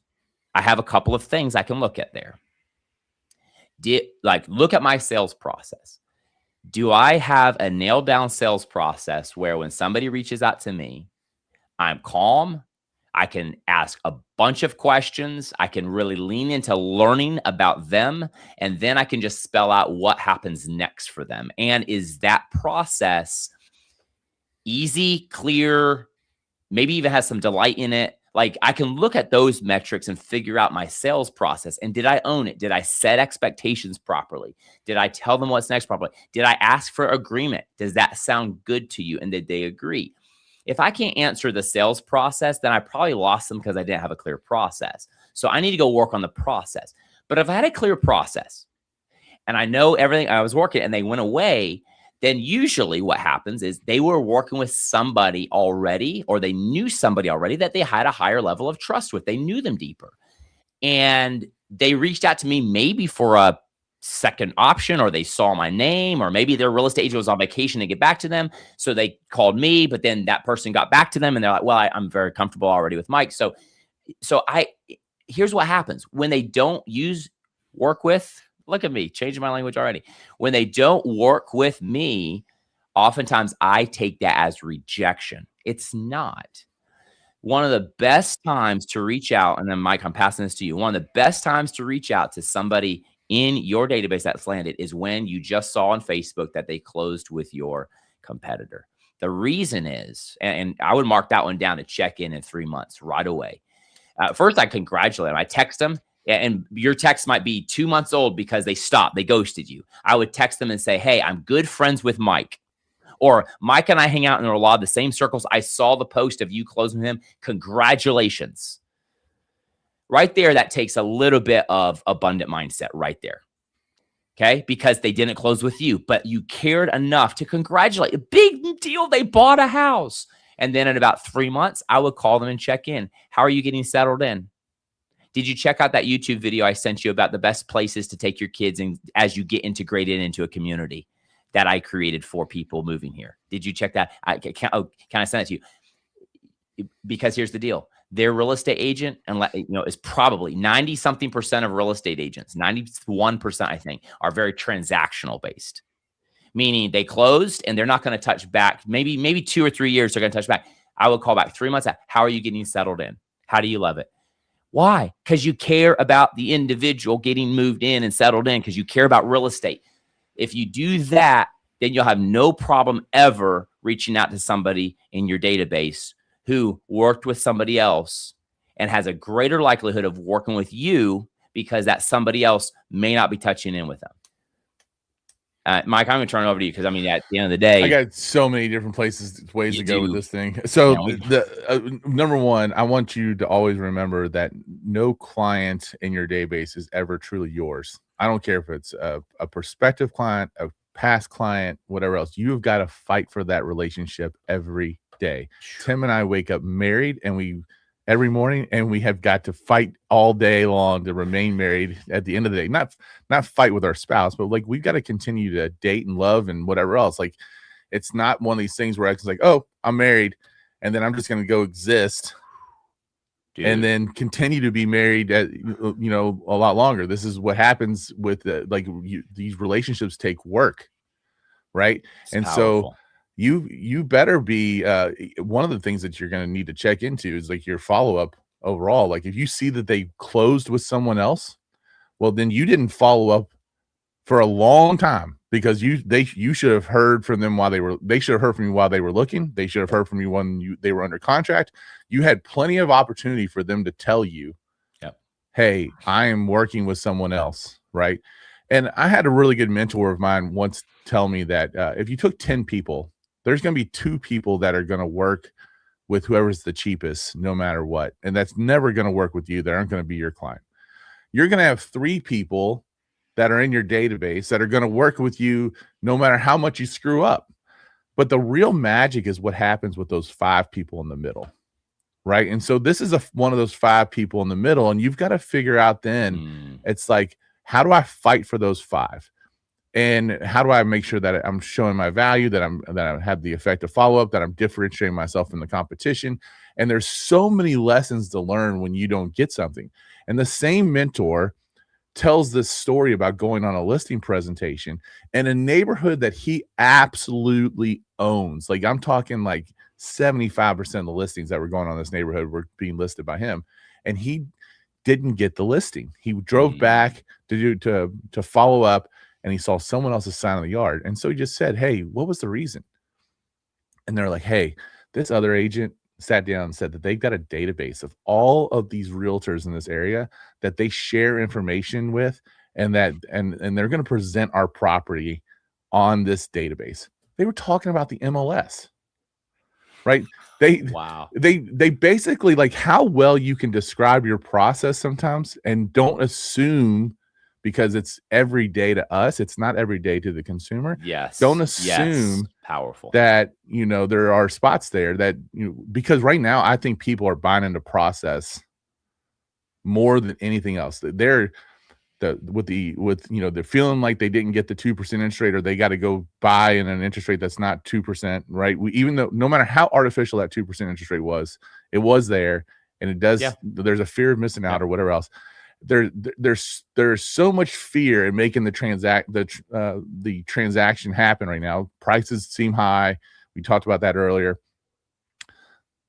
I have a couple of things I can look at there. Look at my sales process. Do I have a nailed down sales process where when somebody reaches out to me, I'm calm, I can ask a bunch of questions. I can really lean into learning about them. And then I can just spell out what happens next for them. And is that process easy, clear, maybe even has some delight in it? Like, I can look at those metrics and figure out my sales process. And did I own it? Did I set expectations properly? Did I tell them what's next properly? Did I ask for agreement? Does that sound good to you? And did they agree? If I can't answer the sales process, then I probably lost them because I didn't have a clear process. So I need to go work on the process. But if I had a clear process and I know everything I was working and they went away, then usually what happens is they were working with somebody already, or they knew somebody already that they had a higher level of trust with. They knew them deeper. And they reached out to me maybe for a second option, or they saw my name, or maybe their real estate agent was on vacation to get back to them. So they called me, but then that person got back to them and they're like, well, I'm very comfortable already with Mike. So here's what happens when they don't work with, look at me, changing my language already. When they don't work with me, oftentimes I take that as rejection. It's not. One of the best times to reach out, and then Mike, I'm passing this to you. One of the best times to reach out to somebody in your database that's landed is when you just saw on Facebook that they closed with your competitor. The reason is, and I would mark that one down to check in 3 months right away. First, I congratulate them. I text them, and your text might be 2 months old because they stopped. They ghosted you. I would text them and say, hey, I'm good friends with Mike. Or Mike and I hang out in a lot of the same circles. I saw the post of you closing him. Congratulations. Right there, that takes a little bit of abundant mindset right there. Okay? Because they didn't close with you, but you cared enough to congratulate. A big deal. They bought a house. And then in about 3 months, I would call them and check in. How are you getting settled in? Did you check out that YouTube video I sent you about the best places to take your kids and as you get integrated into a community that I created for people moving here? Did you check that? Can I send it to you? Because here's the deal. Their real estate agent, and is probably 90-something% of real estate agents, 91%, I think, are very transactional based. Meaning they closed and they're not going to touch back. Maybe 2 or 3 years they're going to touch back. I would call back 3 months out. How are you getting settled in? How do you love it? Why? Because you care about the individual getting moved in and settled in, because you care about real estate. If you do that, then you'll have no problem ever reaching out to somebody in your database who worked with somebody else and has a greater likelihood of working with you because that somebody else may not be touching in with them. Mike, I'm going to turn it over to you because, at the end of the day, I got so many different ways to go with this thing. So number one, I want you to always remember that no client in your database is ever truly yours. I don't care if it's a prospective client, a past client, whatever else. You've got to fight for that relationship every day. Tim and I wake up married every morning, and we have got to fight all day long to remain married at the end of the day. Not fight with our spouse, but like we've got to continue to date and love and whatever else. Like it's not one of these things where it's like, oh, I'm married and then I'm just going to go exist. Dude. And then continue to be married a lot longer. This is what happens with these relationships take work. Right. It's and powerful. So you better be one of the things that you're going to need to check into is like your follow-up overall. Like if you see that they closed with someone else, well, then you didn't follow up for a long time because you should have heard from them they should have heard from you while they were looking. They should have heard from you when they were under contract. You had plenty of opportunity for them to tell you, hey, I am working with someone else. Right. And I had a really good mentor of mine once tell me that if you took 10 people, there's going to be 2 people that are going to work with whoever's the cheapest, no matter what. And that's never going to work with you. They aren't going to be your client. You're going to have 3 people that are in your database that are going to work with you no matter how much you screw up. But the real magic is what happens with those 5 people in the middle. Right. And so this is one of those 5 people in the middle. And you've got to figure out then it's like, how do I fight for those 5? And how do I make sure that I'm showing my value, that I have the effective follow-up, that I'm differentiating myself from the competition? And there's so many lessons to learn when you don't get something. And the same mentor tells this story about going on a listing presentation in a neighborhood that he absolutely owns. Like I'm talking like 75% of the listings that were going on in this neighborhood were being listed by him, and he didn't get the listing. He drove back to follow up, and he saw someone else's sign in the yard. And so he just said, hey, what was the reason? And they're like, hey, this other agent sat down and said that they've got a database of all of these realtors in this area that they share information with, and they're going to present our property on this database. They were talking about the MLS, right? They basically, like, how well you can describe your process sometimes, and don't assume, because it's every day to us, it's not every day to the consumer. Yes. Don't assume powerful that, there are spots there that, because right now I think people are buying into process more than anything else. They're feeling like they didn't get the 2% interest rate, or they got to go buy in an interest rate that's not 2%, right? Even though, no matter how artificial that 2% interest rate was, it was there, and it does. Yeah. There's a fear of missing out or whatever else. There's so much fear in making the transaction happen right now. Prices seem high. We talked about that earlier.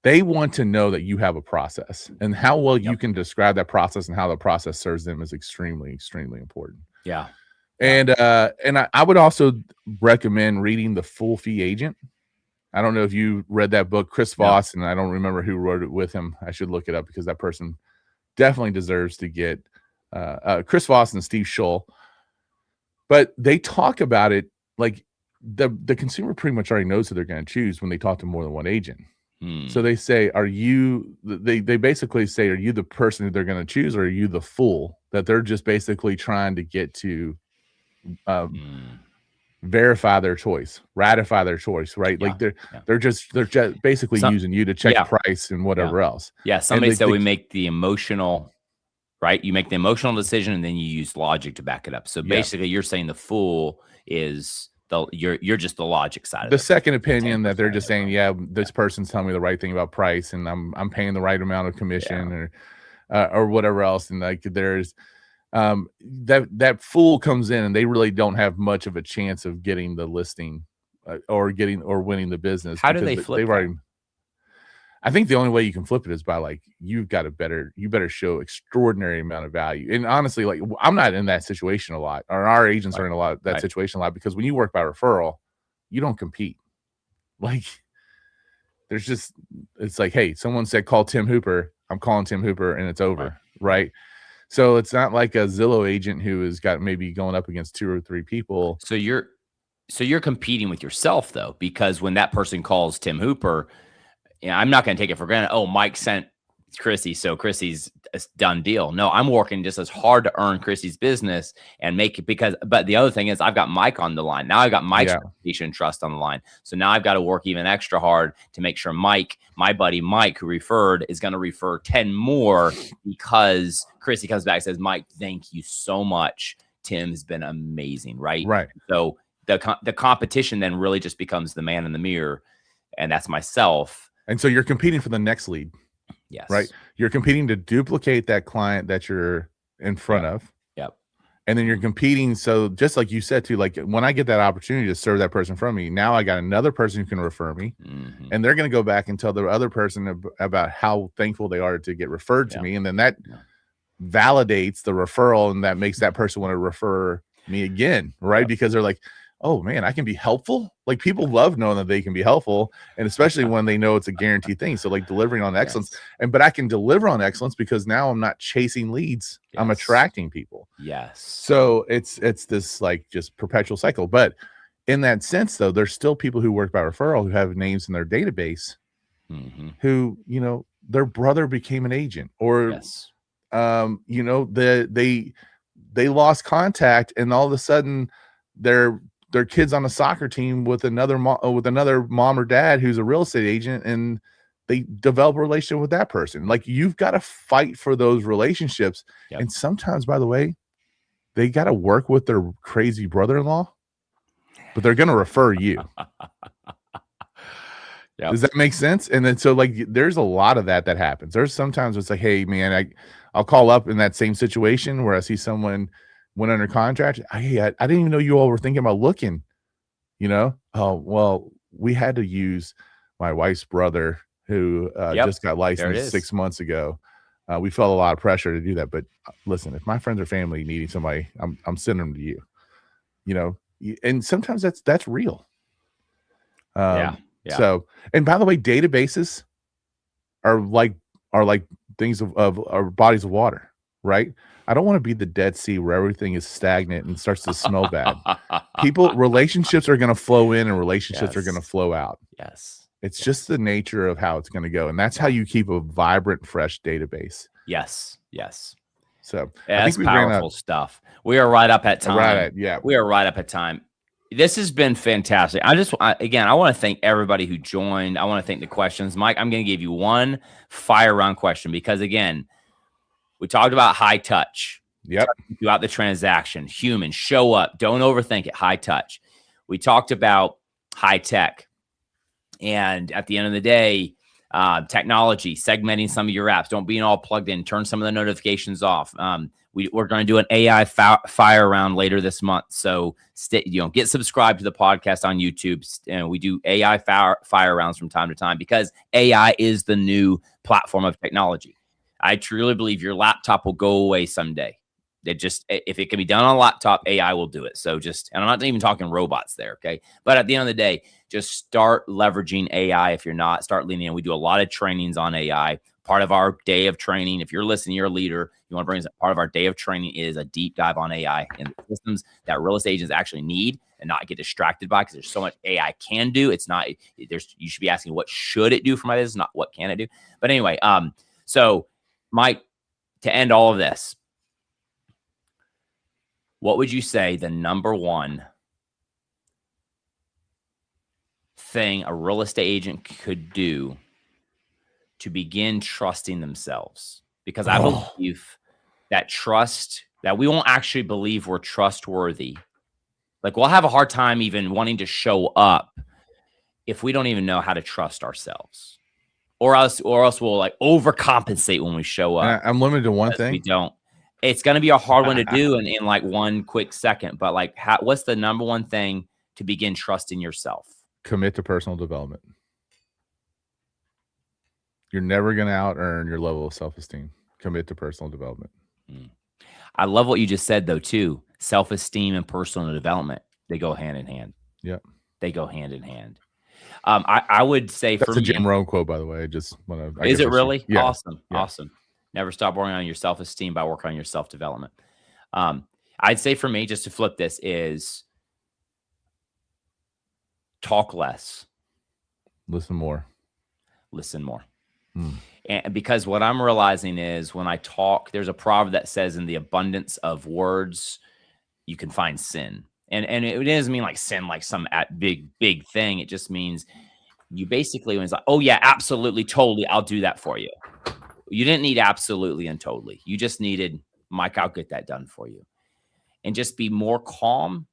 They want to know that you have a process, and how well you can describe that process and how the process serves them is extremely, extremely important. Yeah. And I would also recommend reading The Full Fee Agent. I don't know if you read that book, Chris Voss, and I don't remember who wrote it with him. I should look it up, because that person definitely deserves to get Chris Voss and Steve Shull. But they talk about it like the consumer pretty much already knows who they're going to choose when they talk to more than one agent. So they say, they basically say, are you the person that they're going to choose, or are you the fool that they're just basically trying to get to verify their choice, ratify their choice, right? Yeah. Like they're just basically using you to check price and whatever else. Yeah. Somebody said we make the emotional, right? You make the emotional decision, and then you use logic to back it up. So basically you're saying the fool is you're just the logic side of the second opinion, that they're just saying, this person's telling me the right thing about price, and I'm paying the right amount of commission or whatever else. And like there's that fool comes in, and they really don't have much of a chance of getting the listing or winning the business. How do they flip that? I think the only way you can flip it is by, like, you better show extraordinary amount of value. And honestly, like, I'm not in that situation a lot, or our agents are in that situation a lot, because when you work by referral, you don't compete. Like, it's like, hey, someone said, call Tim Hooper. I'm calling Tim Hooper, and it's over. Right. So it's not like a Zillow agent who has got maybe going up against 2 or 3 people. So you're competing with yourself, though, because when that person calls Tim Hooper, I'm not going to take it for granted. Oh, Mike sent Chrissy, so Chrissy's a done deal. No, I'm working just as hard to earn Chrissy's business and make it, but the other thing is, I've got Mike on the line. Now I've got Mike's reputation and trust on the line. So now I've got to work even extra hard to make sure Mike, my buddy Mike, who referred, is going to refer 10 more, because Chrissy comes back and says, Mike, thank you so much. Tim's been amazing. Right. So the competition then really just becomes the man in the mirror, and that's myself. And so you're competing for the next lead. Yes. Right. You're competing to duplicate that client that you're in front of. Yep. And then you're competing. So just like you said too, like, when I get that opportunity to serve that person from me, now I got another person who can refer me, and they're going to go back and tell the other person about how thankful they are to get referred to me. And then that validates the referral, and that makes that person want to refer me again. Right. Because they're like, oh man, I can be helpful. Like, people love knowing that they can be helpful, and especially when they know it's a guaranteed thing. So, like, delivering on excellence, but I can deliver on excellence because now I'm not chasing leads. I'm attracting people. Yes. So it's this, like, just perpetual cycle. But in that sense, though, there's still people who work by referral who have names in their database who, their brother became an agent, or, they lost contact, and all of a sudden their kids on a soccer team with another mom or dad who's a real estate agent, and they develop a relationship with that person. Like, you've got to fight for those relationships. And sometimes, by the way, they got to work with their crazy brother-in-law, but they're going to refer you. Does that make sense? And then, so, like, there's a lot of that happens. There's sometimes it's like, hey man, I'll call up in that same situation where I see someone went under contract. I didn't even know you all were thinking about looking, Oh, well, we had to use my wife's brother, who just got licensed 6 months ago. We felt a lot of pressure to do that. But listen, if my friends or family needing somebody, I'm sending them to you. You know, and sometimes that's real. So, and by the way, databases are like things of our bodies of water, right? I don't want to be the Dead Sea where everything is stagnant and starts to smell bad. Relationships are going to flow in and relationships are going to flow out. Yes. It's just the nature of how it's going to go. And that's how you keep a vibrant, fresh database. Yes. Yes. So that's powerful stuff. We are right up at time. We are right up at time. This has been fantastic. I want to thank everybody who joined. I want to thank the questions. Mike, I'm going to give you one fire round question because, again, we talked about high touch. Yep. Throughout the transaction, human, show up. Don't overthink it. High touch. We talked about high tech. And at the end of the day, technology, segmenting some of your apps. Don't be all plugged in. Turn some of the notifications off. We're going to do an AI fire round later this month. So get subscribed to the podcast on YouTube. And we do AI fire rounds from time to time because AI is the new platform of technology. I truly believe your laptop will go away someday. If it can be done on a laptop, AI will do it. So and I'm not even talking robots there. Okay. But at the end of the day, just start leveraging AI. If you're not, start leaning in. We do a lot of trainings on AI. Part of our day of training, if you're listening, you're a leader, you want to bring this, part of our day of training is a deep dive on AI and the systems that real estate agents actually need and not get distracted by, because there's so much AI can do. It's not, you should be asking, what should it do for my business? Not what can it do? But anyway, so Mike, to end all of this, what would you say the number one thing a real estate agent could do to begin trusting themselves? Because I believe that that we won't actually believe we're trustworthy. Like, we'll have a hard time even wanting to show up if we don't even know how to trust ourselves, or else we'll like overcompensate when we show up. I'm limited to one thing. We don't. It's going to be a hard one to do in like one quick second, but like, what's the number one thing to begin trusting yourself? Commit to personal development. You're never going to out-earn your level of self-esteem. Commit to personal development. I love what you just said, though, too. Self-esteem and personal development, they go hand in hand. Yep. They go hand in hand. I would say that's a Jim Rohn quote, by the way. Is it really? Yeah. Awesome. Yeah. Awesome. Never stop working on your self-esteem by working on your self-development. I'd say for me, just to flip this, is talk less. Listen more. Listen more. And because what I'm realizing is when I talk, there's a proverb that says, in the abundance of words, you can find sin. And it doesn't mean like sin, like some big thing. It just means you basically, when it's like, oh yeah, absolutely, totally, I'll do that for you. You didn't need absolutely and totally. You just needed, Mike, I'll get that done for you. And just be more calm,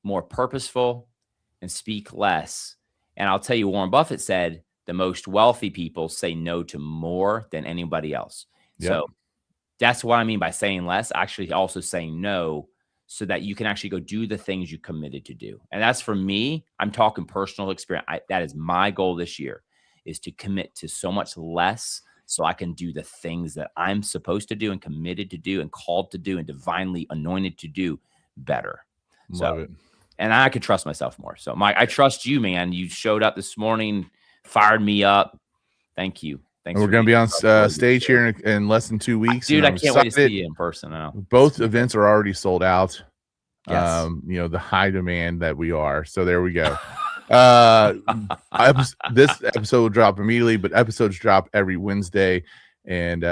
more purposeful, and speak less. And I'll tell you, Warren Buffett said, the most wealthy people say no to more than anybody else. Yep. So that's what I mean by saying less, actually also saying no, so that you can actually go do the things you committed to do. And that's, for me, I'm talking personal experience. That is my goal this year, is to commit to so much less so I can do the things that I'm supposed to do and committed to do and called to do and divinely anointed to do better. Love it. And I could trust myself more. So, Mike, I trust you, man. You showed up this morning, fired me up. Thank you. Thanks. We're going to be on stage here in less than 2 weeks. Dude, I can't wait to see you in person. I know. Both events are already sold out. Yes. The high demand that we are. So there we go. This episode will drop immediately, but episodes drop every Wednesday. And,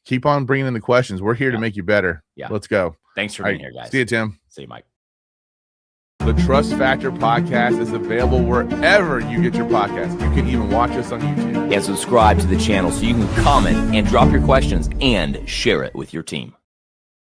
keep on bringing in the questions. We're here to make you better. Yeah. Let's go. Thanks for being here, guys. See you, Tim. See you, Mike. The Trust Factor podcast is available wherever you get your podcasts. You can even watch us on YouTube. And subscribe to the channel so you can comment and drop your questions and share it with your team.